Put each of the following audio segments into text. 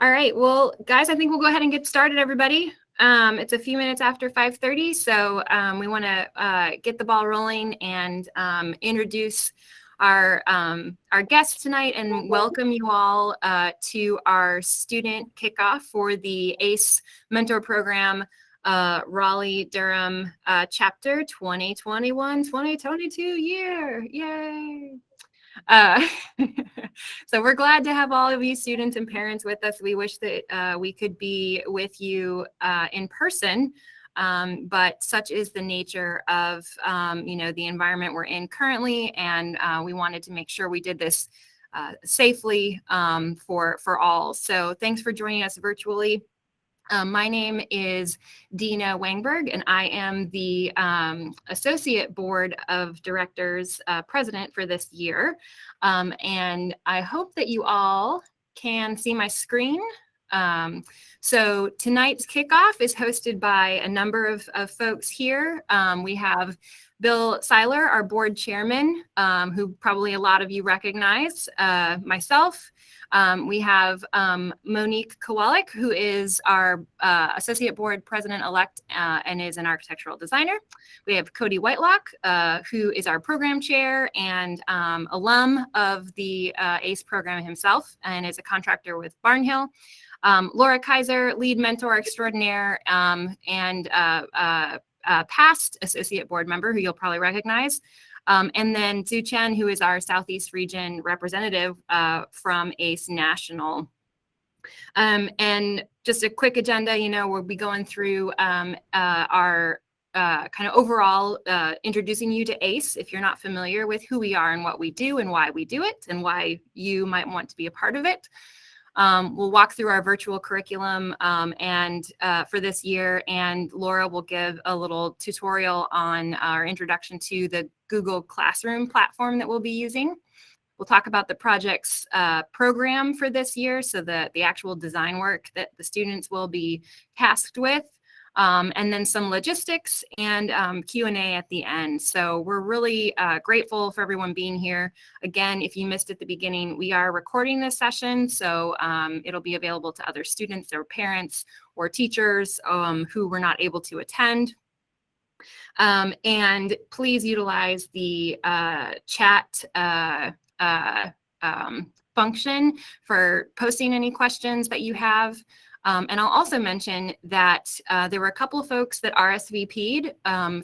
All right, well, guys, I think we'll go ahead and get started, everybody. It's a few minutes after 5:30, so we want to get the ball rolling and introduce our guests tonight and welcome you all to our student kickoff for the ACE Mentor Program Raleigh-Durham Chapter 2021-2022 year. Yay! So we're glad to have all of you students and parents with us. We wish that we could be with you in person, but such is the nature of the environment we're in currently, and we wanted to make sure we did this safely for all. So thanks for joining us virtually. My name is Dina Wangberg, and I am the Associate Board of Directors President for this year. And I hope that you all can see my screen. So tonight's kickoff is hosted by a number of folks here. We have Bill Seiler, our board chairman, who probably a lot of you recognize, myself. We have Monique Kowalik, who is our Associate Board President-elect and is an architectural designer. We have Cody Whitelock, who is our program chair and alum of the ACE program himself and is a contractor with Barnhill. Laura Kaiser, lead mentor extraordinaire and past associate board member, who you'll probably recognize. And then Zhu Chen, who is our Southeast region representative from ACE National. And just a quick agenda, we'll be going through our kind of overall introducing you to ACE if you're not familiar with who we are and what we do and why we do it and why you might want to be a part of it. We'll walk through our virtual curriculum and for this year, and Laura will give a little tutorial on our introduction to the Google Classroom platform that we'll be using. We'll talk about the project's program for this year, so the actual design work that the students will be tasked with. And then some logistics and Q&A at the end. So we're really grateful for everyone being here. Again, if you missed at the beginning, we are recording this session, so it'll be available to other students or parents or teachers who were not able to attend. And please utilize the chat function for posting any questions that you have. And I'll also mention that there were a couple of folks that RSVP'd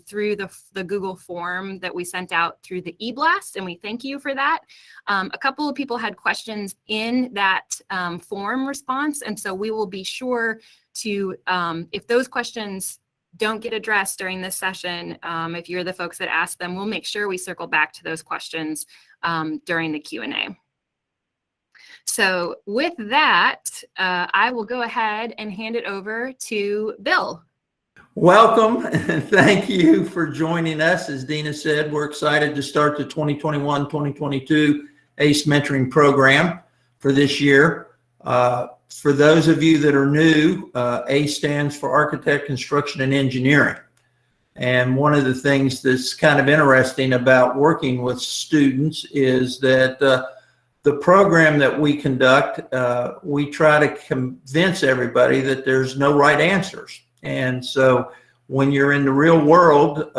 through the Google form that we sent out through the eBlast, and we thank you for that. A couple of people had questions in that form response, and so we will be sure to, if those questions don't get addressed during this session, if you're the folks that asked them, we'll make sure we circle back to those questions during the Q&A. So with that, I will go ahead and hand it over to Bill. Welcome and thank you for joining us. As Dina said, we're excited to start the 2021-2022 ACE mentoring program for this year. For those of you that are new, ACE stands for Architect, Construction, and Engineering. And one of the things that's kind of interesting about working with students is that the program that we conduct, we try to convince everybody that there's no right answers. And so when you're in the real world,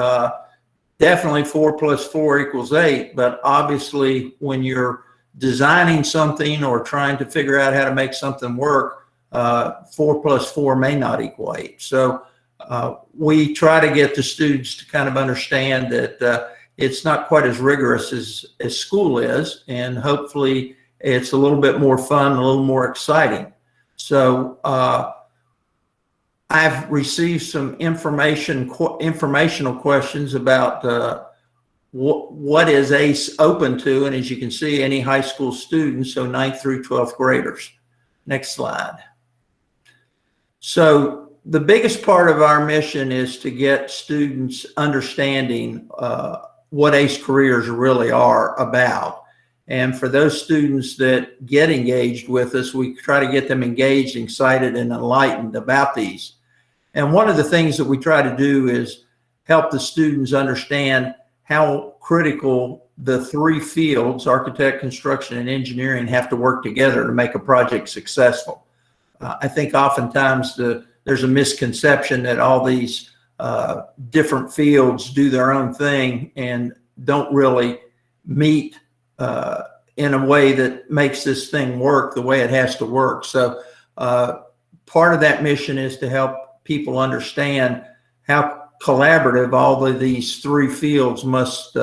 definitely 4 + 4 = 8. But obviously, when you're designing something or trying to figure out how to make something work, 4 + 4 may not equal 8. So we try to get the students to kind of understand that it's not quite as rigorous as school is, and hopefully it's a little bit more fun, a little more exciting. So I've received some informational questions about what is ACE open to, and as you can see, any high school students, so 9th through 12th graders. Next slide. So the biggest part of our mission is to get students understanding what ACE careers really are about. And for those students that get engaged with us, we try to get them engaged, excited, and enlightened about these. And one of the things that we try to do is help the students understand how critical the three fields, architect, construction, and engineering, have to work together to make a project successful. I think oftentimes there's a misconception that all these different fields do their own thing and don't really meet in a way that makes this thing work the way it has to work. So part of that mission is to help people understand how collaborative all of these three fields must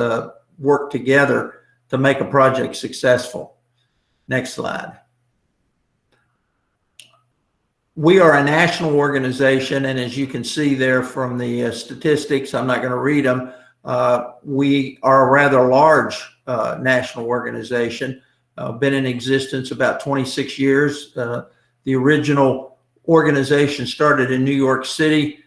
work together to make a project successful. Next slide. We are a national organization, and as you can see there from the statistics, I'm not going to read them, we are a rather large national organization, been in existence about 26 years. The original organization started in New York City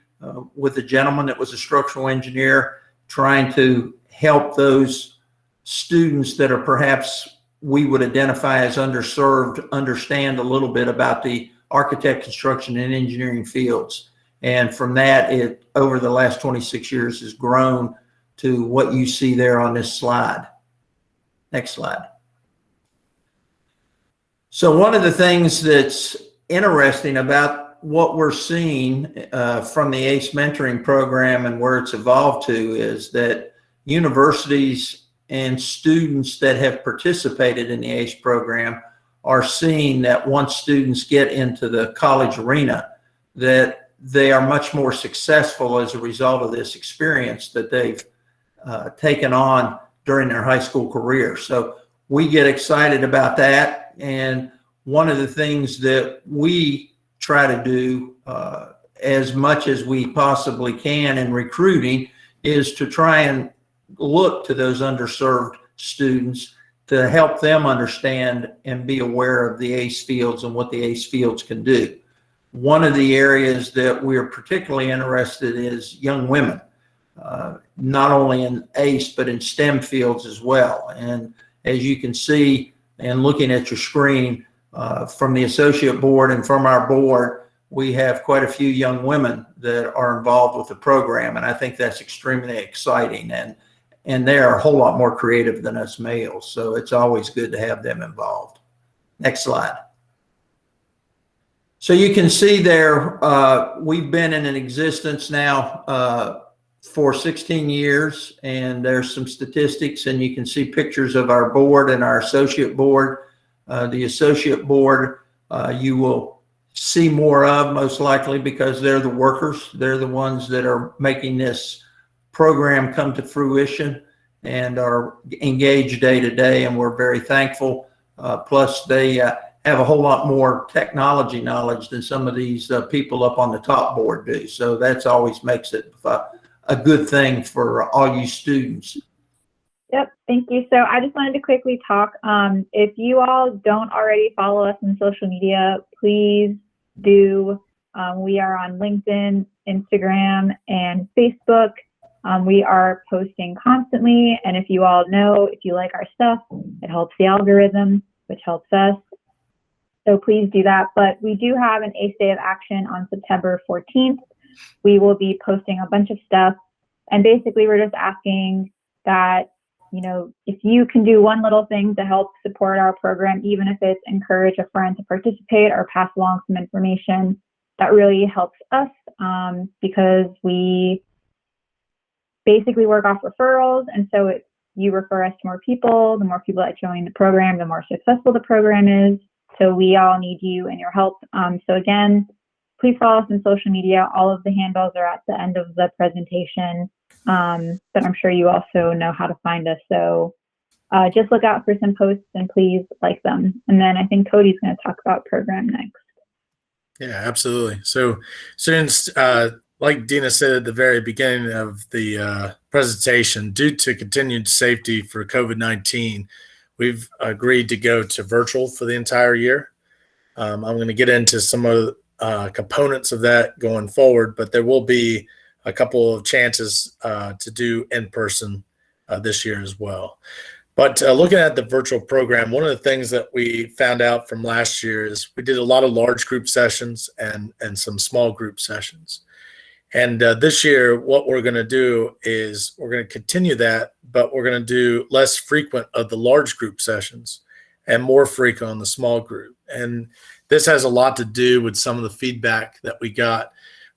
with a gentleman that was a structural engineer trying to help those students that are perhaps we would identify as underserved understand a little bit about the architect, construction, and engineering fields. And from that, it over the last 26 years has grown to what you see there on this slide. Next slide. So one of the things that's interesting about what we're seeing from the ACE mentoring program and where it's evolved to is that universities and students that have participated in the ACE program are seeing that once students get into the college arena, that they are much more successful as a result of this experience that they've taken on during their high school career. So we get excited about that. And one of the things that we try to do as much as we possibly can in recruiting is to try and look to those underserved students to help them understand and be aware of the ACE fields and what the ACE fields can do. One of the areas that we're particularly interested in is young women, not only in ACE, but in STEM fields as well. And as you can see, and looking at your screen, from the associate board and from our board, we have quite a few young women that are involved with the program. And I think that's extremely exciting. And they are a whole lot more creative than us males. So it's always good to have them involved. Next slide. So you can see there, we've been in an existence now for 16 years, and there's some statistics, and you can see pictures of our board and our associate board. The associate board, you will see more of most likely because they're the workers. They're the ones that are making this program come to fruition and are engaged day to day, and we're very thankful. Plus, they have a whole lot more technology knowledge than some of these people up on the top board do. So that's always makes it a good thing for all you students. Yep, thank you. So I just wanted to quickly talk. If you all don't already follow us on social media, please do. We are on LinkedIn, Instagram, and Facebook. We are posting constantly, and if you all know, if you like our stuff, it helps the algorithm, which helps us. So please do that. But we do have an ACE Day of Action on September 14th. We will be posting a bunch of stuff, and basically we're just asking that, you know, if you can do one little thing to help support our program, even if it's encourage a friend to participate or pass along some information, that really helps us because we basically work off referrals. And so if you refer us to more people, the more people that join the program, the more successful the program is. So we all need you and your help. So again, please follow us on social media. All of the handles are at the end of the presentation. But I'm sure you also know how to find us. So just look out for some posts and please like them. And then I think Cody's going to talk about program next. Yeah, absolutely. So students, like Dina said at the very beginning of the presentation, due to continued safety for COVID-19, we've agreed to go to virtual for the entire year. I'm going to get into some of the components of that going forward, but there will be a couple of chances to do in person this year as well. But looking at the virtual program, one of the things that we found out from last year is we did a lot of large group sessions and some small group sessions. And this year, what we're going to do is we're going to continue that, but we're going to do less frequent of the large group sessions and more frequent on the small group. And this has a lot to do with some of the feedback that we got,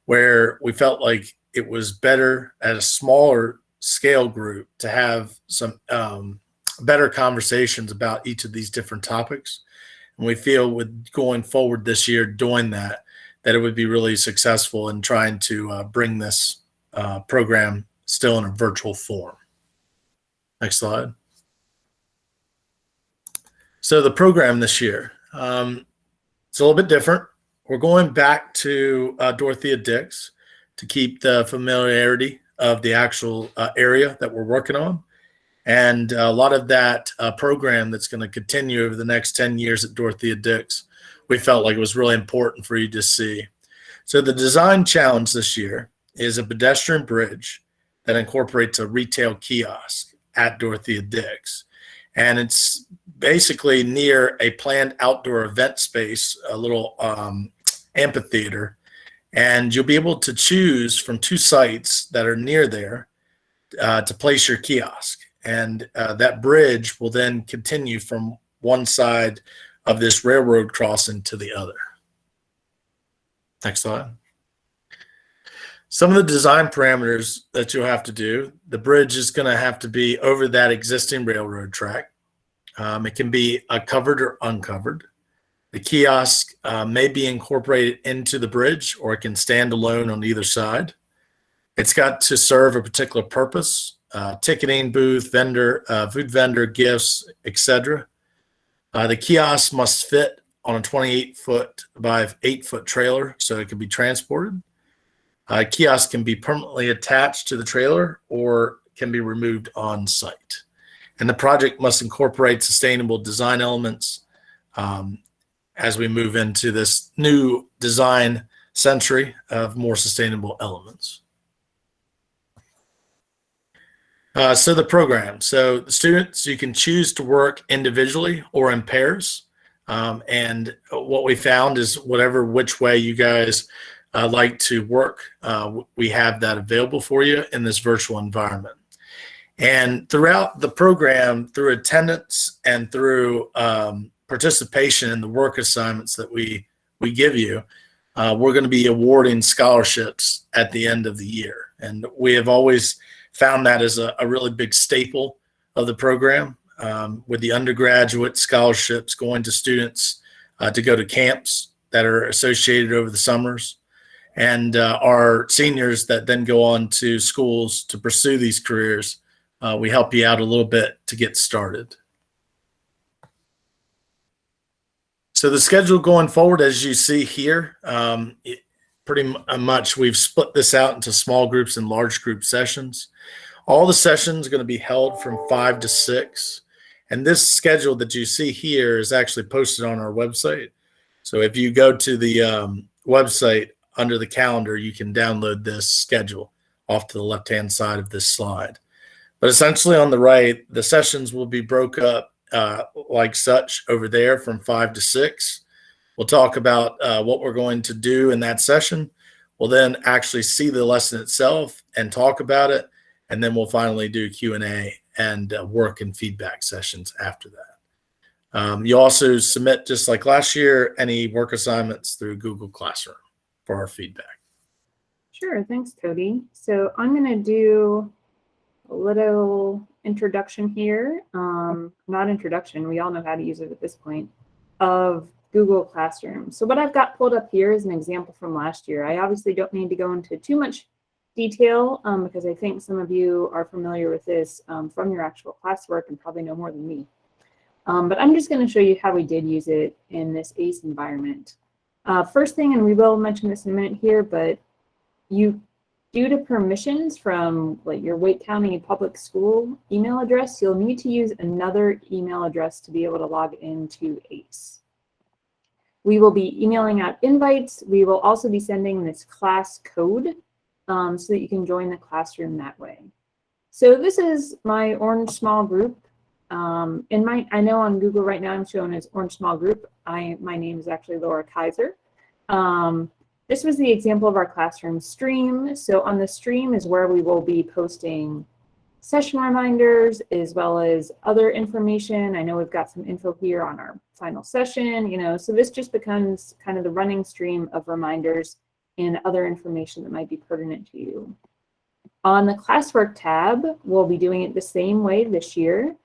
where we felt like it was better at a smaller scale group to have some better conversations about each of these different topics. And we feel with going forward this year doing that it would be really successful in trying to bring this program still in a virtual form. Next slide. So the program this year, it's a little bit different. We're going back to Dorothea Dix to keep the familiarity of the actual area that we're working on. And a lot of that program that's going to continue over the next 10 years at Dorothea Dix, we felt like it was really important for you to see. So the design challenge this year is a pedestrian bridge that incorporates a retail kiosk at Dorothea Dix. And it's basically near a planned outdoor event space, a little amphitheater. And you'll be able to choose from 2 sites that are near there to place your kiosk. And that bridge will then continue from one side of this railroad crossing to the other. Next slide. Some of the design parameters that you'll have to do, the bridge is going to have to be over that existing railroad track. It can be covered or uncovered. The kiosk may be incorporated into the bridge, or it can stand alone on either side. It's got to serve a particular purpose, ticketing booth, vendor, food vendor, gifts, etc. The kiosk must fit on a 28-foot by 8-foot trailer so it can be transported. Kiosk can be permanently attached to the trailer or can be removed on site. And the project must incorporate sustainable design elements as we move into this new design century of more sustainable elements. So the program. So the students, you can choose to work individually or in pairs. And what we found is which way you guys like to work, we have that available for you in this virtual environment. And throughout the program, through attendance and through participation in the work assignments that we give you, we're going to be awarding scholarships at the end of the year. And we have always found that as a really big staple of the program, with the undergraduate scholarships going to students to go to camps that are associated over the summers, and our seniors that then go on to schools to pursue these careers. We help you out a little bit to get started. So the schedule going forward, as you see here, pretty much we've split this out into small groups and large group sessions. All the sessions are going to be held from 5 to 6. And this schedule that you see here is actually posted on our website. So if you go to the website under the calendar, you can download this schedule off to the left-hand side of this slide. But essentially on the right, the sessions will be broke up like such over there from 5 to 6. We'll talk about what we're going to do in that session. We'll then actually see the lesson itself and talk about it. And then we'll finally do Q&A and work and feedback sessions after that. You also submit, just like last year, any work assignments through Google Classroom for our feedback. Sure, thanks, Cody. So I'm going to do a little introduction here. Not introduction, we all know how to use it at this point, of Google Classroom. So what I've got pulled up here is an example from last year. I obviously don't need to go into too much detail because I think some of you are familiar with this from your actual classwork and probably know more than me. But I'm just going to show you how we did use it in this ACE environment. First thing, and we will mention this in a minute here, but due to permissions from like your Wake County Public School email address, you'll need to use another email address to be able to log into ACE. We will be emailing out invites. We will also be sending this class code so that you can join the classroom that way. So this is my Orange Small Group. I know on Google right now I'm shown as Orange Small Group. My name is actually Laura Kaiser. This was the example of our classroom stream. So on the stream is where we will be posting session reminders, as well as other information. I know we've got some info here on our final session, so this just becomes kind of the running stream of reminders and other information that might be pertinent to you. On the classwork tab, we'll be doing it the same way this year.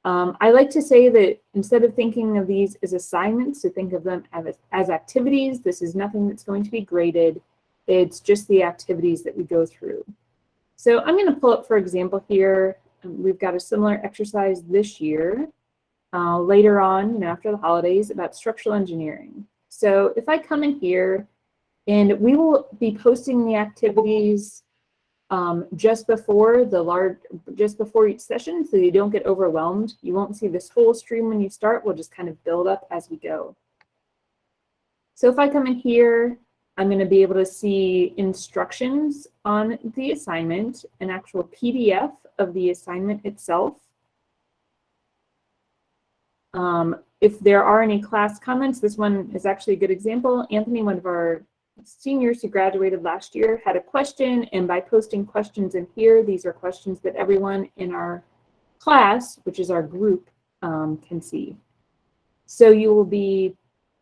I like to say that instead of thinking of these as assignments, to think of them as activities. This is nothing that's going to be graded. It's just the activities that we go through. So I'm going to pull up, for example, here, we've got a similar exercise this year, later on, after the holidays, about structural engineering. So if I come in here, and we will be posting the activities just before each session, so you don't get overwhelmed. You won't see this whole stream when you start. We'll just kind of build up as we go. So if I come in here, I'm going to be able to see instructions on the assignment, an actual PDF of the assignment itself. If there are any class comments, this one is actually a good example. Anthony, one of our seniors who graduated last year, had a question, and by posting questions in here, these are questions that everyone in our class, which is our group, can see. So you will be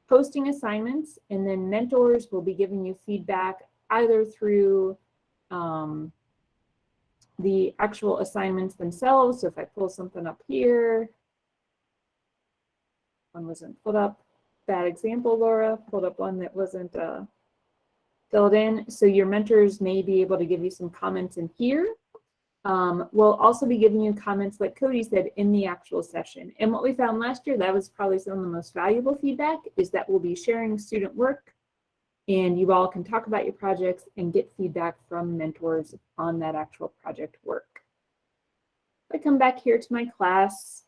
posting assignments, and then mentors will be giving you feedback either through the actual assignments themselves. So if I pull something up here, one wasn't pulled up. Bad example, Laura. Pulled up one that wasn't filled in. So your mentors may be able to give you some comments in here. We'll also be giving you comments, like Cody said, in the actual session. And what we found last year, that was probably some of the most valuable feedback, is that we'll be sharing student work, and you all can talk about your projects and get feedback from mentors on that actual project work. If I come back here to my class,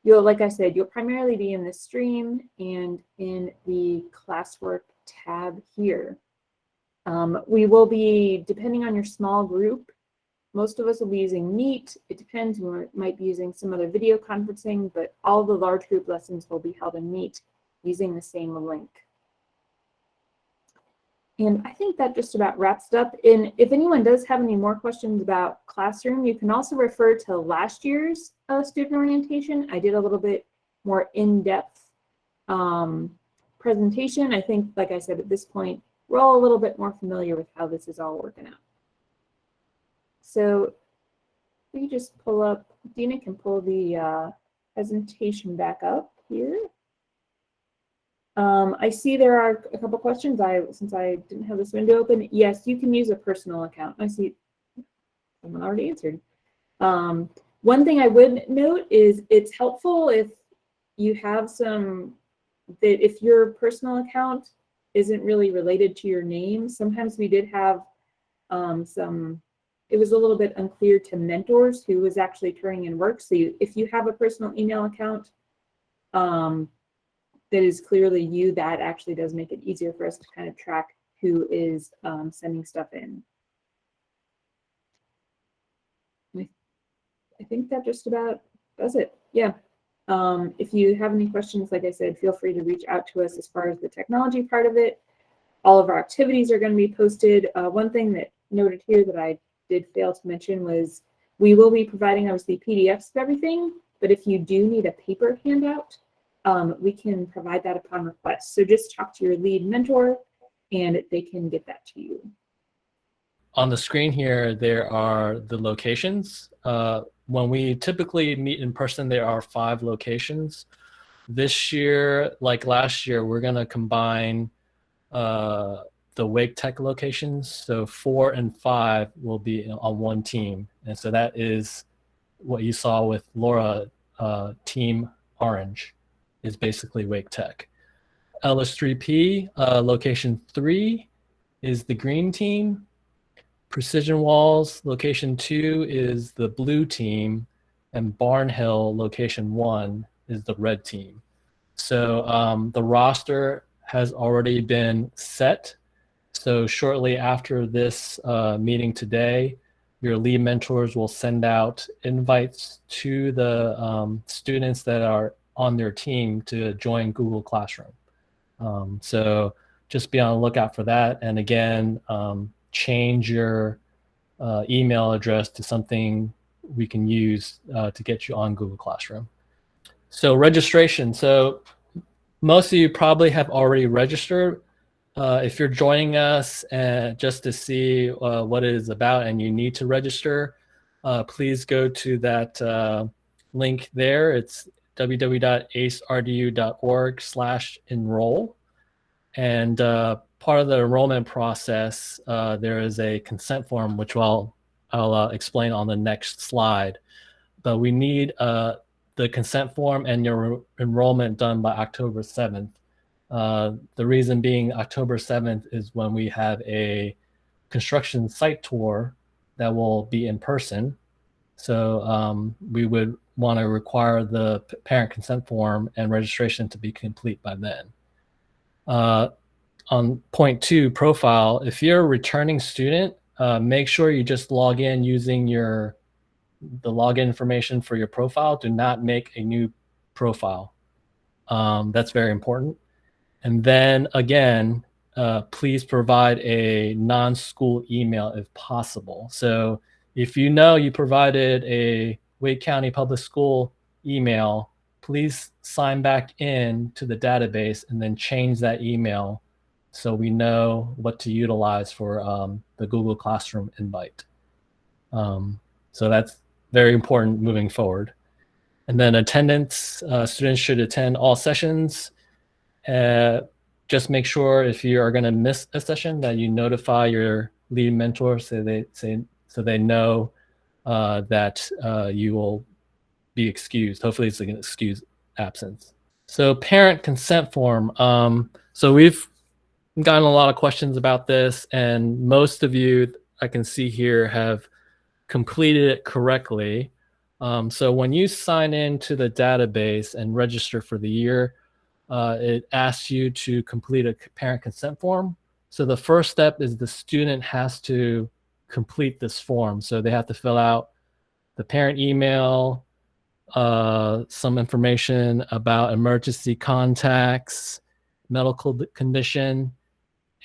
like I said, you'll primarily be in the stream and in the classwork tab here. We will be, depending on your small group, most of us will be using Meet. It depends. We might be using some other video conferencing, but all the large group lessons will be held in Meet using the same link. And I think that just about wraps it up. And if anyone does have any more questions about Classroom, you can also refer to last year's student orientation. I did a little bit more in-depth presentation. I think, like I said, at this point, we're all a little bit more familiar with how this is all working out. So we just pull up, Dina can pull the presentation back up here. I see there are a couple questions. Since I didn't have this window open, yes, you can use a personal account. I see someone already answered. One thing I would note is it's helpful if you have if your personal account isn't really related to your name. Sometimes we did have it was a little bit unclear to mentors who was actually turning in work. So if you have a personal email account that is clearly you, that actually does make it easier for us to kind of track who is sending stuff in. I think that just about does it. Yeah. If you have any questions, like I said, feel free to reach out to us as far as the technology part of it. All of our activities are going to be posted. One thing that noted here that I did fail to mention was we will be providing, obviously, PDFs of everything, but if you do need a paper handout, we can provide that upon request. So just talk to your lead mentor and they can get that to you. On the screen here, there are the locations. When we typically meet in person, there are 5 locations. This year, like last year, we're going to combine the Wake Tech locations. So 4 and 5 will be on one team. And so that is what you saw with Laura, Team Orange is basically Wake Tech. LS3P, location 3 is the green team. Precision Walls, location 2 is the blue team, and Barnhill, location 1 is the red team. So the roster has already been set. So shortly after this meeting today, your lead mentors will send out invites to the students that are on their team to join Google Classroom. So just be on the lookout for that. And again, change your email address to something we can use to get you on Google Classroom. So registration. So most of you probably have already registered. If you're joining us just to see what it is about and you need to register, please go to that link there. It's www.acerdu.org/enroll. And part of the enrollment process, there is a consent form, which I'll explain on the next slide. But we need the consent form and your enrollment done by October 7th. The reason being October 7th is when we have a construction site tour that will be in person. So we would want to require the parent consent form and registration to be complete by then. On point 2, profile, if you're a returning student, make sure you just log in using the login information for your profile. Do not make a new profile. That's very important. And then again, please provide a non-school email if possible. So if you know you provided a Wake County Public School email, please sign back in to the database and then change that email so we know what to utilize for the Google Classroom invite. So that's very important moving forward. And then attendance, students should attend all sessions. Just make sure if you are going to miss a session that you notify your lead mentor so they know that you will be excused. Hopefully it's an excused absence. So parent consent form. So we've gotten a lot of questions about this, and most of you I can see here have completed it correctly. So when you sign into the database and register for the year, it asks you to complete a parent consent form. So the first step is the student has to complete this form. So they have to fill out the parent email, some information about emergency contacts, medical condition,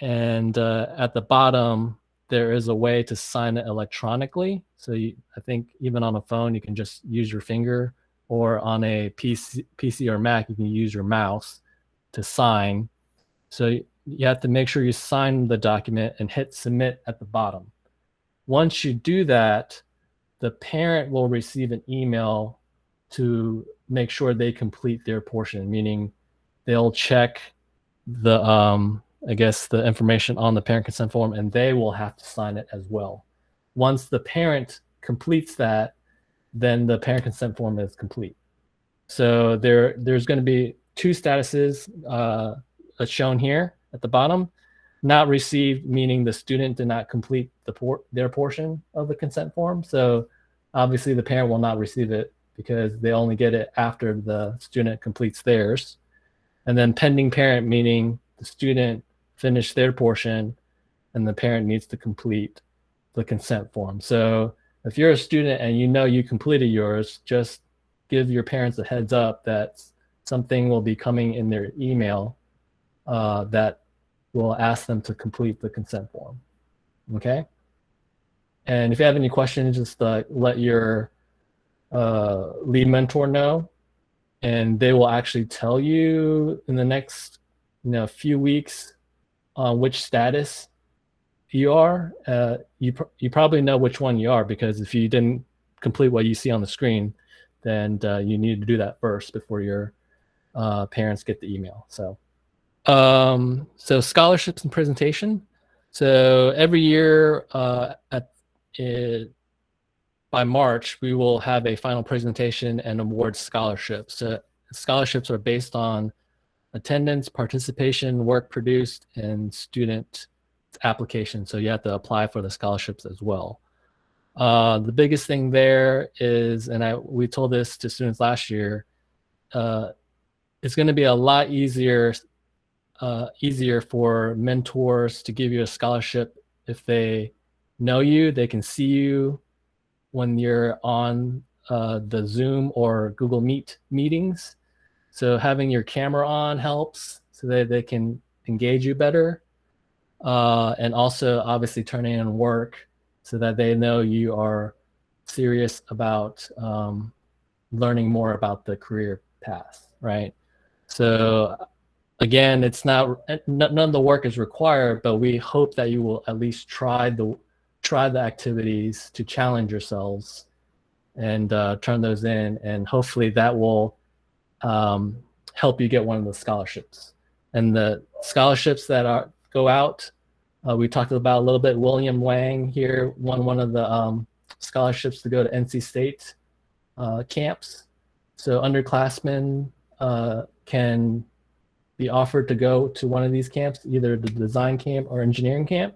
and at the bottom, there is a way to sign it electronically. So I think even on a phone, you can just use your finger, or on a PC or Mac, you can use your mouse to sign. So you have to make sure you sign the document and hit submit at the bottom. Once you do that, the parent will receive an email to make sure they complete their portion, meaning they'll check the, I guess, the information on the parent consent form, and they will have to sign it as well. Once the parent completes that, then the parent consent form is complete. So there's going to be 2 statuses shown here at the bottom. Not received, meaning the student did not complete their portion of the consent form. So obviously the parent will not receive it because they only get it after the student completes theirs. And then pending parent, meaning the student finished their portion and the parent needs to complete the consent form. So if you're a student and you know you completed yours, just give your parents a heads up that something will be coming in their email that will ask them to complete the consent form. Okay? And if you have any questions, just let your lead mentor know, and they will actually tell you in the next few weeks on which status you are. You probably know which one you are, because if you didn't complete what you see on the screen, then you need to do that first before your parents get the email. So scholarships and presentation. So every year by March, we will have a final presentation and award scholarships. Scholarships are based on attendance, participation, work produced, and student application. So you have to apply for the scholarships as well. The biggest thing there is, and we told this to students last year, it's going to be a lot easier for mentors to give you a scholarship if they know you, they can see you when you're on the Zoom or Google Meet meetings. So having your camera on helps so that they can engage you better. And also obviously turning in work so that they know you are serious about learning more about the career path, right? So again, it's not, none of the work is required, but we hope that you will at least try the activities to challenge yourselves and turn those in, and hopefully that will help you get one of the scholarships. And the scholarships that go out, we talked about a little bit. William Wang here won one of the scholarships to go to NC State camps. So underclassmen can be offered to go to one of these camps, either the design camp or engineering camp.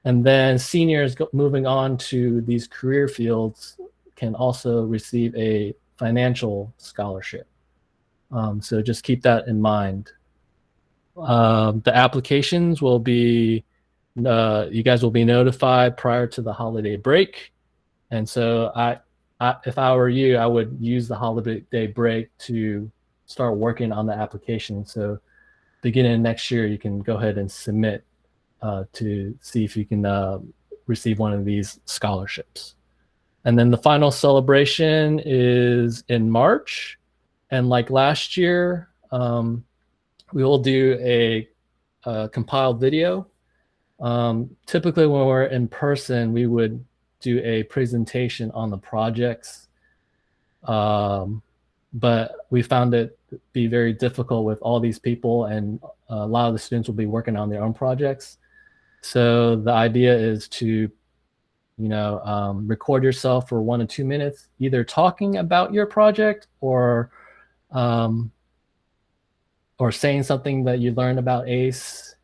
And then seniors moving on to these career fields can also receive a financial scholarship. So just keep that in mind. The applications will be, you guys will be notified prior to the holiday break. And so if I were you, I would use the holiday break to start working on the application. So beginning of next year, you can go ahead and submit to see if you can receive one of these scholarships. And then the final celebration is in March. And like last year, we will do a compiled video. Typically when we're in person, we would do a presentation on the projects. But we found it to be very difficult with all these people, and a lot of the students will be working on their own projects. So the idea is to, record yourself for 1 to 2 minutes, either talking about your project or saying something that you learned about ACE.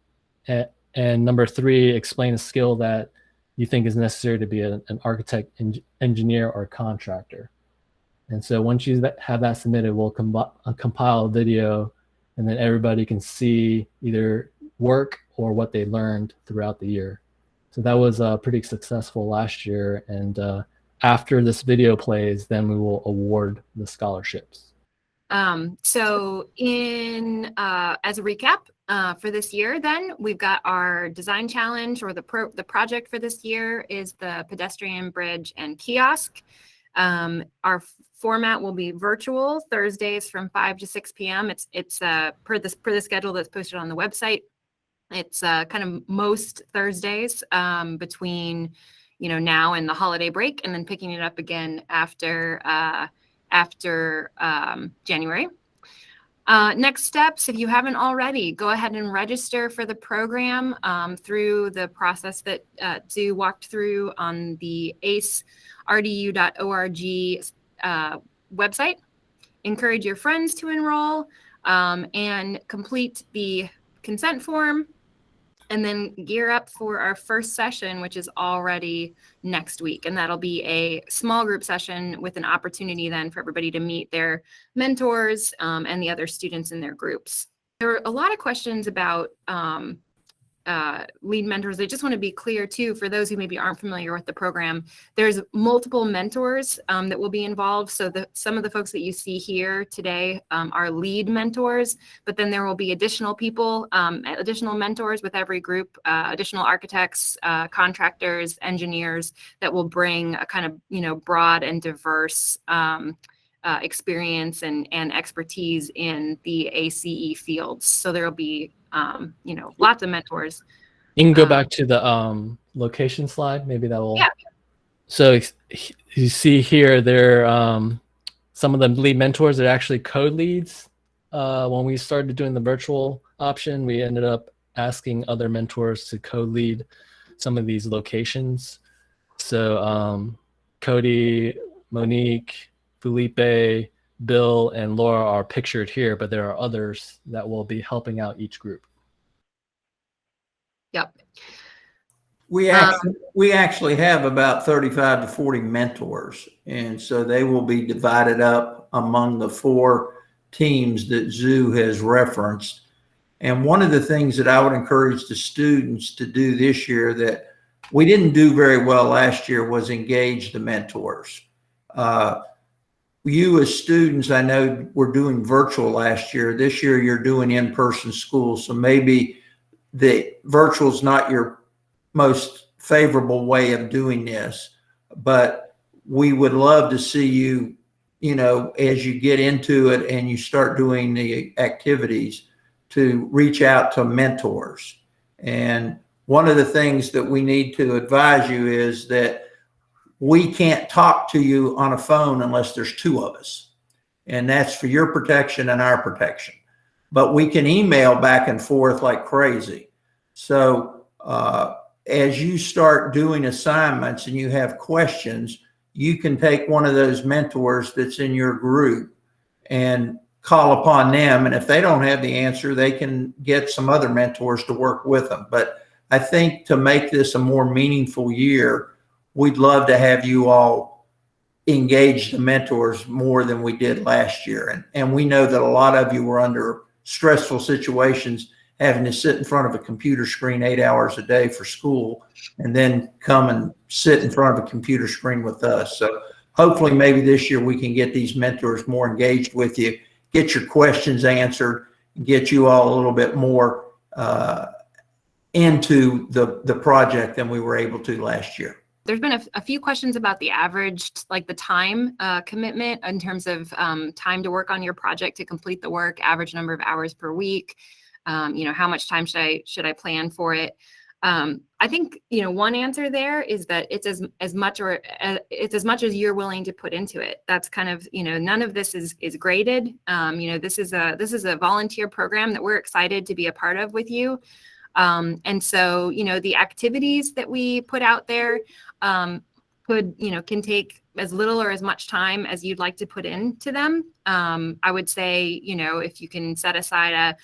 And number 3, explain a skill that you think is necessary to be an architect, engineer, or contractor. And so once you have that submitted, we'll compile a video, and then everybody can see either work or what they learned throughout the year. So that was pretty successful last year. And after this video plays, then we will award the scholarships. So as a recap for this year, then we've got our design challenge, or the project for this year is the pedestrian bridge and kiosk. Our format will be virtual Thursdays from 5 to 6 p.m. It's per the schedule that's posted on the website. It's kind of most Thursdays between now and the holiday break, and then picking it up again after January. Next steps, if you haven't already, go ahead and register for the program through the process that Sue walked through on the ACE RDU.org website. Encourage your friends to enroll and complete the consent form, and then gear up for our first session, which is already next week. And that'll be a small group session with an opportunity then for everybody to meet their mentors and the other students in their groups. There are a lot of questions about lead mentors. I just want to be clear too, for those who maybe aren't familiar with the program, there's multiple mentors that will be involved. So some of the folks that you see here today are lead mentors, but then there will be additional people, additional mentors with every group, additional architects, contractors, engineers that will bring a kind of, broad and diverse experience and expertise in the ACE fields. So there'll be lots of mentors. You can go back to the location slide. Maybe that will. Yeah. So you see here, there some of the lead mentors are actually code leads. When we started doing the virtual option, we ended up asking other mentors to code lead some of these locations. So Cody, Monique, Felipe, Bill, and Laura are pictured here, but there are others that will be helping out each group. Yep. We actually have about 35 to 40 mentors, and so they will be divided up among the 4 teams that Zoo has referenced. And one of the things that I would encourage the students to do this year that we didn't do very well last year was engage the mentors. You as students, I know were doing virtual last year. This year you're doing in-person school, so maybe the virtual is not your most favorable way of doing this, but we would love to see you, as you get into it and you start doing the activities, to reach out to mentors. And one of the things that we need to advise you is that we can't talk to you on a phone unless there's two of us. And that's for your protection and our protection. But we can email back and forth like crazy. So as you start doing assignments and you have questions, you can take one of those mentors that's in your group and call upon them. And if they don't have the answer, they can get some other mentors to work with them. But I think to make this a more meaningful year, we'd love to have you all engage the mentors more than we did last year. And we know that a lot of you were under stressful situations, having to sit in front of a computer screen 8 hours a day for school, and then come and sit in front of a computer screen with us. So hopefully maybe this year we can get these mentors more engaged with you, get your questions answered, get you all a little bit more into the project than we were able to last year. There's been a few questions about the average, like the time commitment in terms of time to work on your project to complete the work, average number of hours per week. How much time should I plan for it? I think, one answer there is that it's as much as you're willing to put into it. That's kind of, none of this is graded. This is a volunteer program that we're excited to be a part of with you. And so, the activities that we put out there can take as little or as much time as you'd like to put into them. I would say, if you can set aside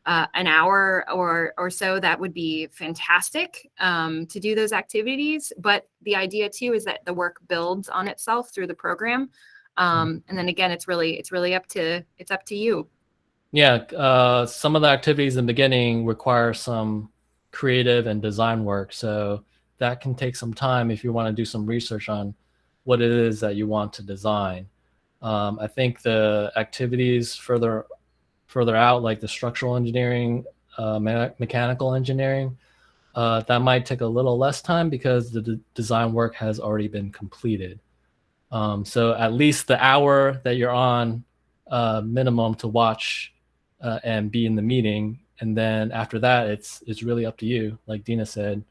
an hour or so, that would be fantastic to do those activities. But the idea too is that the work builds on itself through the program. And then again, it's up to you. Yeah, some of the activities in the beginning require some creative and design work. So that can take some time if you want to do some research on what it is that you want to design. I think the activities further out, like the structural engineering, mechanical engineering, that might take a little less time because the design work has already been completed. So at least the hour that you're on minimum to watch and be in the meeting. And then after that, it's really up to you. Like Dina said,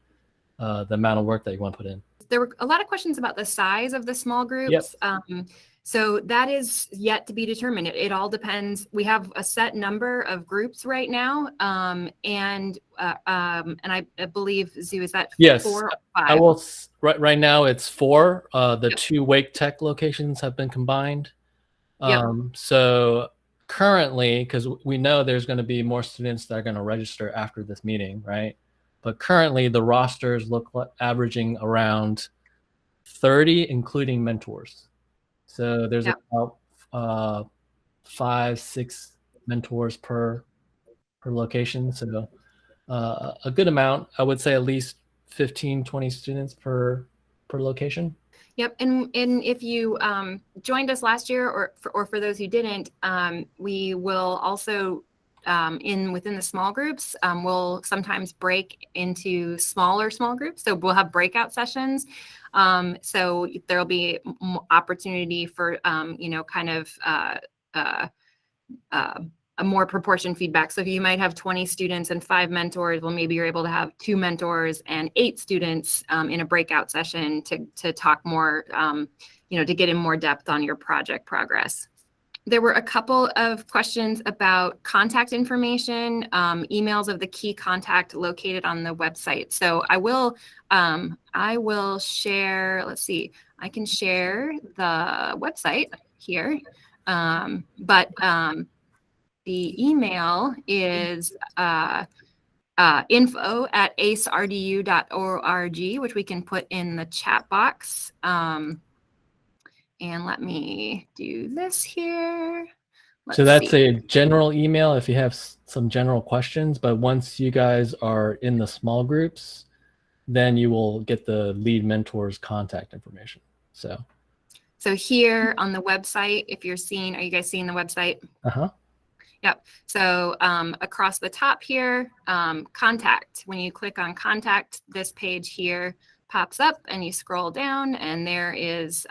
the amount of work that you want to put in. There were a lot of questions about the size of the small groups. Yep. So that is yet to be determined. It all depends. We have a set number of groups right now. And I believe, Zoo, is that yes. 4 or 5? I will, right now it's 4. The 2 Wake Tech locations have been combined. Yep. So currently, because we know there's going to be more students that are going to register after this meeting, right? But currently the rosters look like averaging around 30, including mentors. So there's about 5-6 mentors per location. So a good amount, I would say at least 15-20 students per location. Yep, and if you joined us last year, or for those who didn't, we will also within the small groups, we'll sometimes break into smaller small groups. So we'll have breakout sessions. So there'll be opportunity for a more proportion feedback. So if you might have 20 students and 5 mentors, well, maybe you're able to have 2 mentors and 8 students in a breakout session to talk more, to get in more depth on your project progress. There were a couple of questions about contact information, emails of the key contact located on the website. So I will share, let's see, I can share the website here, but the email is info@acerdu.org, which we can put in the chat box. And let me do this here. So that's a general email if you have some general questions, but once you guys are in the small groups, then you will get the lead mentor's contact information. So here on the website, if you're seeing, are you guys seeing the website? Uh-huh. Yep. So across the top here, contact. When you click on contact, this page here, pops up and you scroll down, and there is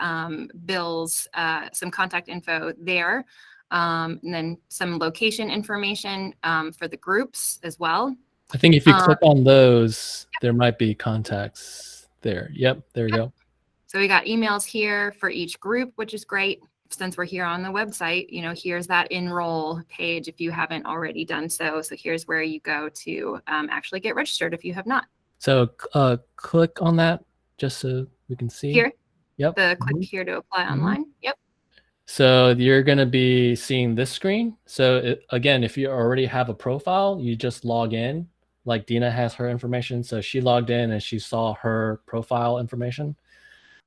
Bill's some contact info there, and then some location information for the groups as well. I think if you click on those, there might be contacts there. Yep, there we go. So we got emails here for each group, which is great. Since we're here on the website, here's that enroll page if you haven't already done so. So here's where you go to actually get registered if you have not. So click on that just so we can see. Here? Yep. Click here to apply online. Yep. So you're going to be seeing this screen. So again, if you already have a profile, you just log in. Like Dina has her information. So she logged in and she saw her profile information.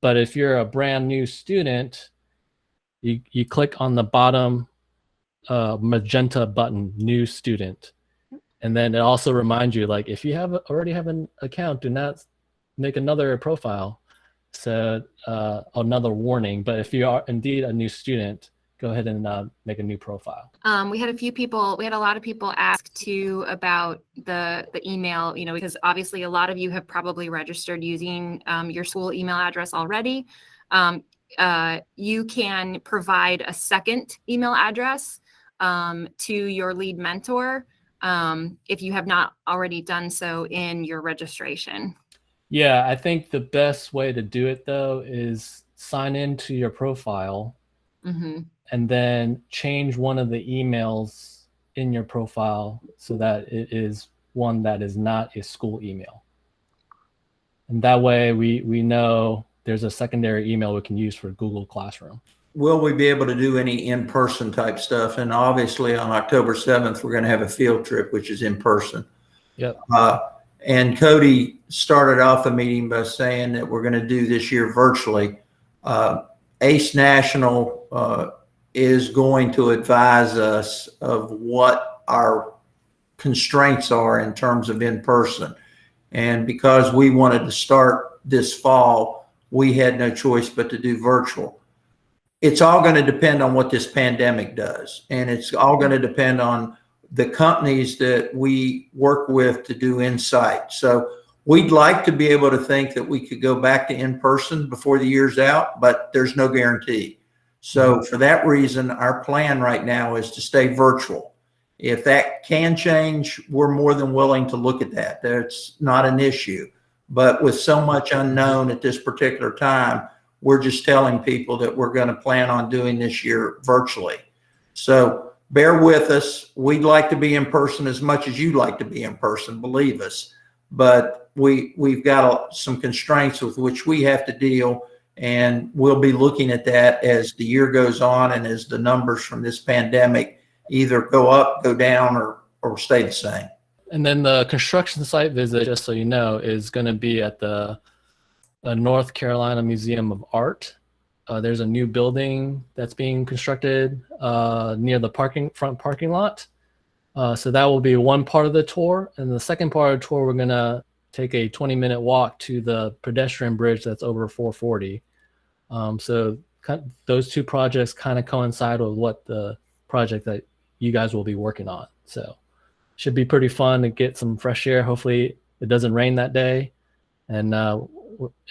But if you're a brand new student, you click on the bottom magenta button, new student. And then it also reminds you, like, if you already have an account, do not make another profile. So another warning. But if you are indeed a new student, go ahead and make a new profile. We had a lot of people ask too about the email, because obviously a lot of you have probably registered using your school email address already. You can provide a second email address to your lead mentor if you have not already done so in your registration. Yeah, I think the best way to do it, though, is sign into your profile and then change one of the emails in your profile so that it is one that is not a school email. And that way we know there's a secondary email we can use for Google Classroom. Will we be able to do any in-person type stuff? And obviously on October 7th, we're going to have a field trip, which is in person. Yep. And Cody started off the meeting by saying that we're going to do this year virtually. ACE National is going to advise us of what our constraints are in terms of in-person. And because we wanted to start this fall, we had no choice but to do virtual. It's all going to depend on what this pandemic does. And it's all going to depend on the companies that we work with to do Insight. So we'd like to be able to think that we could go back to in-person before the year's out, but there's no guarantee. So for that reason, our plan right now is to stay virtual. If that can change, we're more than willing to look at that. That's not an issue. But with so much unknown at this particular time, we're just telling people that we're going to plan on doing this year virtually. So bear with us. We'd like to be in person as much as you'd like to be in person, believe us. But we've got some constraints with which we have to deal, and we'll be looking at that as the year goes on and as the numbers from this pandemic either go up, go down, or stay the same. And then the construction site visit, just so you know, is going to be at the North Carolina Museum of Art. There's a new building that's being constructed near the front parking lot. So that will be one part of the tour. And the second part of the tour, we're going to take a 20-minute walk to the pedestrian bridge that's over 440. So those two projects kind of coincide with what the project that you guys will be working on. So should be pretty fun to get some fresh air. Hopefully it doesn't rain that day. And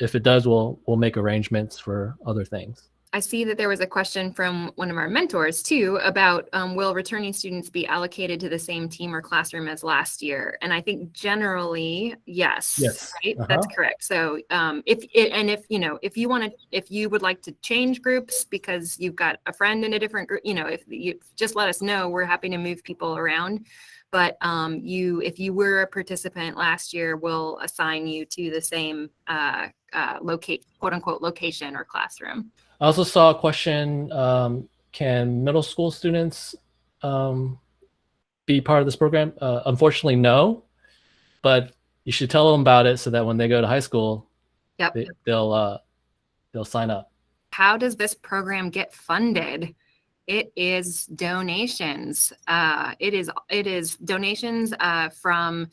if it does, we'll make arrangements for other things. I see that there was a question from one of our mentors too about will returning students be allocated to the same team or classroom as last year? And I think generally, yes. Right? That's correct. So if you would like to change groups because you've got a friend in a different group, if you just let us know, we're happy to move people around. But if you were a participant last year, we'll assign you to the same quote unquote location or classroom. I also saw a question, can middle school students be part of this program? Unfortunately, no, but you should tell them about it so that when they go to high school, they'll sign up. How does this program get funded? It is donations. It is donations from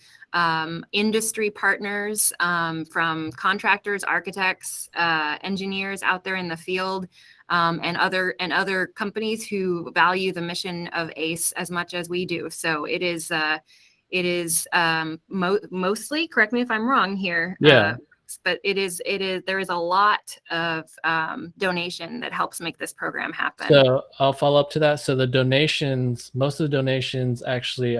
industry partners, from contractors, architects, engineers out there in the field, and other companies who value the mission of ACE as much as we do. So it is mostly, correct me if I'm wrong here. but there is a lot of donation that helps make this program happen. So I'll follow up to that. So the donations, most of the donations actually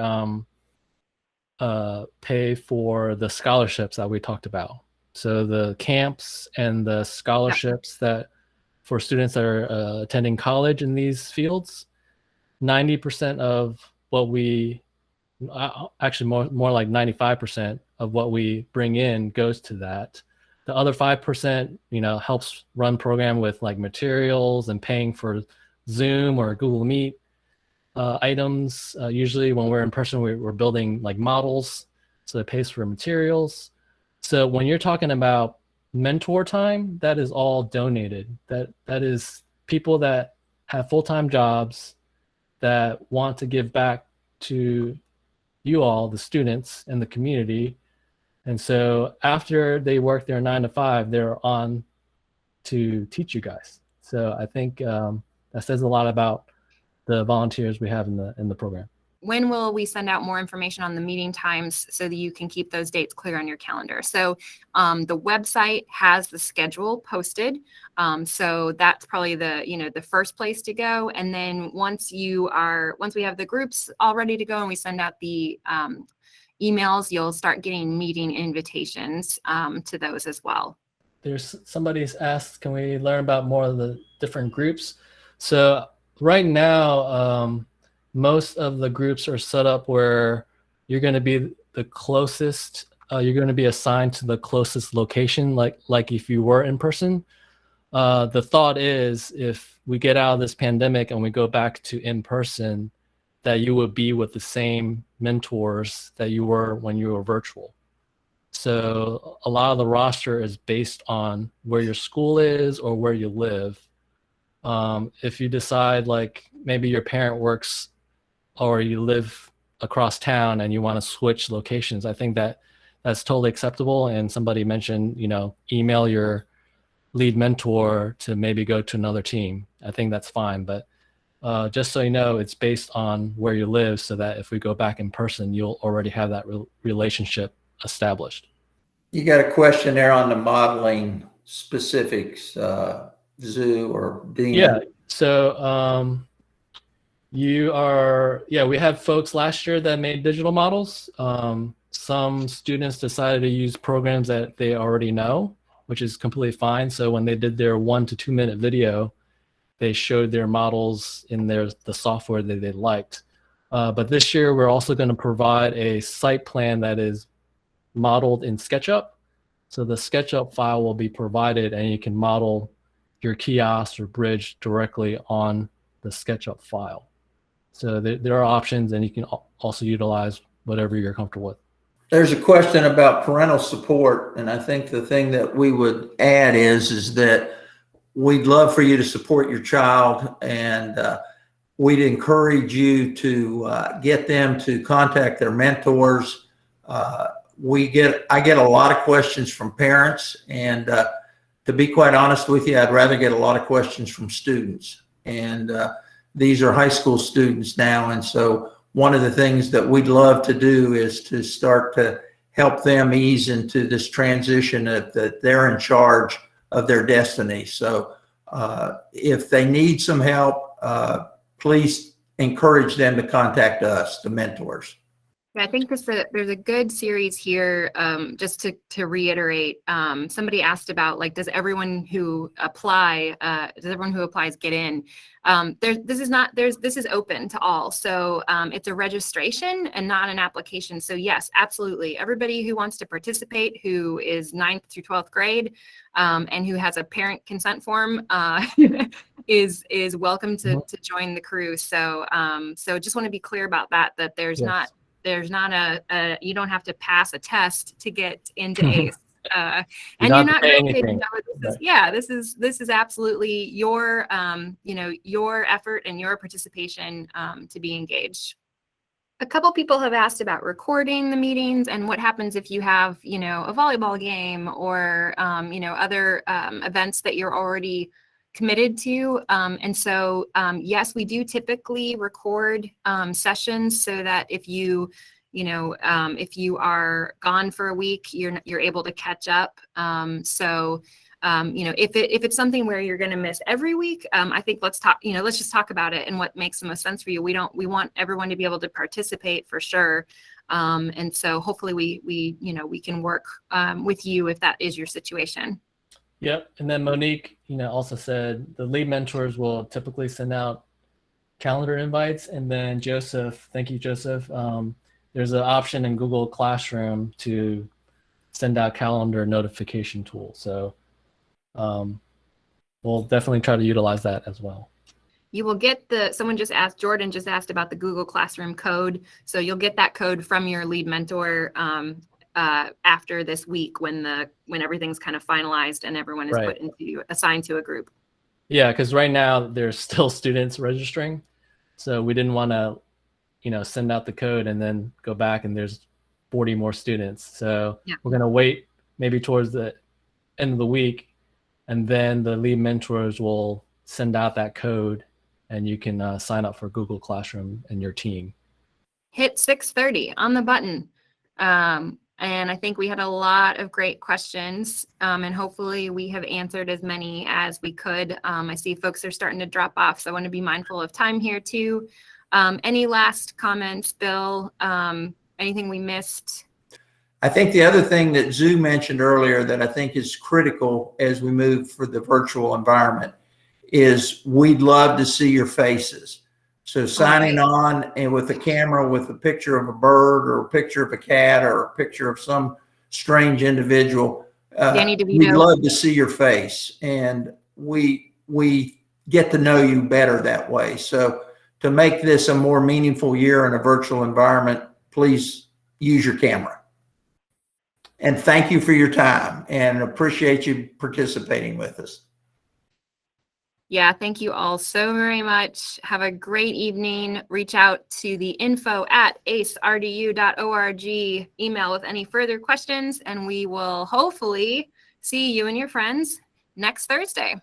pay for the scholarships that we talked about. So the camps and the scholarships that for students that are attending college in these fields, 90% of what we, actually more like 95% of what we bring in goes to that. The other 5%, helps run program with like materials and paying for Zoom or Google Meet items. Usually when we're in person, we're building like models, so it pays for materials. So when you're talking about mentor time, that is all donated. That is people that have full-time jobs that want to give back to you all, the students and the community. And so after they work their 9 to 5, they're on to teach you guys. So I think that says a lot about the volunteers we have in the program. When will we send out more information on the meeting times so that you can keep those dates clear on your calendar? So the website has the schedule posted. So that's probably the first place to go. And then once we have the groups all ready to go and we send out the emails, you'll start getting meeting invitations to those as well. There's somebody's asked, can we learn about more of the different groups? So right now, most of the groups are set up where you're going to be the closest, you're going to be assigned to the closest location, like if you were in person. The thought is if we get out of this pandemic and we go back to in person, that you would be with the same mentors that you were when you were virtual. So a lot of the roster is based on where your school is or where you live. If you decide like maybe your parent works or you live across town and you want to switch locations, I think that's totally acceptable. And somebody mentioned, email your lead mentor to maybe go to another team. I think that's fine. But just so you know, it's based on where you live so that if we go back in person, you'll already have that relationship established. You got a question there on the modeling specifics, Zoo or Dina? Yeah. So we had folks last year that made digital models. Some students decided to use programs that they already know, which is completely fine. So when they did their 1 to 2 minute video, they showed their models in the software that they liked. But this year, we're also going to provide a site plan that is modeled in SketchUp. So the SketchUp file will be provided and you can model your kiosk or bridge directly on the SketchUp file. So there are options and you can also utilize whatever you're comfortable with. There's a question about parental support. And I think the thing that we would add is that we'd love for you to support your child, and we'd encourage you to get them to contact their mentors. I get a lot of questions from parents, and to be quite honest with you, I'd rather get a lot of questions from students. And these are high school students now, and so one of the things that we'd love to do is to start to help them ease into this transition that they're in charge of their destiny. So if they need some help, please encourage them to contact us, the mentors. I think there's a good series here. Just to reiterate, somebody asked about does everyone who applies get in? This is open to all. So it's a registration and not an application. So yes, absolutely. Everybody who wants to participate, who is 9th through 12th grade, and who has a parent consent form, is welcome to join the crew. So just want to be clear about that you don't have to pass a test to get into ACE. And you're not really, this is absolutely your effort and your participation to be engaged. A couple people have asked about recording the meetings and what happens if you have, a volleyball game or, other events that you're already committed to. And so, yes, we do typically record sessions so that if you if you are gone for a week, you're able to catch up. If it's something where you're going to miss every week, I think let's just talk about it and what makes the most sense for you. We want everyone to be able to participate for sure. And so hopefully we can work with you if that is your situation. Yep. And then Monique, also said the lead mentors will typically send out calendar invites. And then Joseph, thank you, Joseph. There's an option in Google Classroom to send out calendar notification tool. So we'll definitely try to utilize that as well. You will get Jordan just asked about the Google Classroom code. So you'll get that code from your lead mentor after this week when everything's kind of finalized and everyone is assigned to a group. Yeah, because right now there's still students registering. So we didn't want to, send out the code and then go back and there's 40 more students. So we're going to wait maybe towards the end of the week, and then the lead mentors will send out that code and you can sign up for Google Classroom and your team. Hit 6:30 on the button. And I think we had a lot of great questions, and hopefully we have answered as many as we could. I see folks are starting to drop off, so I want to be mindful of time here too. Any last comments, Bill? Anything we missed? I think the other thing that Zoo mentioned earlier that I think is critical as we move for the virtual environment is we'd love to see your faces. So signing on and with a camera with a picture of a bird or a picture of a cat or a picture of some strange individual, we'd love to see your face, and we get to know you better that way. So to make this a more meaningful year in a virtual environment, please use your camera. And thank you for your time and appreciate you participating with us. Yeah, thank you all so very much. Have a great evening. Reach out to the info@acerdu.org email with any further questions, and we will hopefully see you and your friends next Thursday.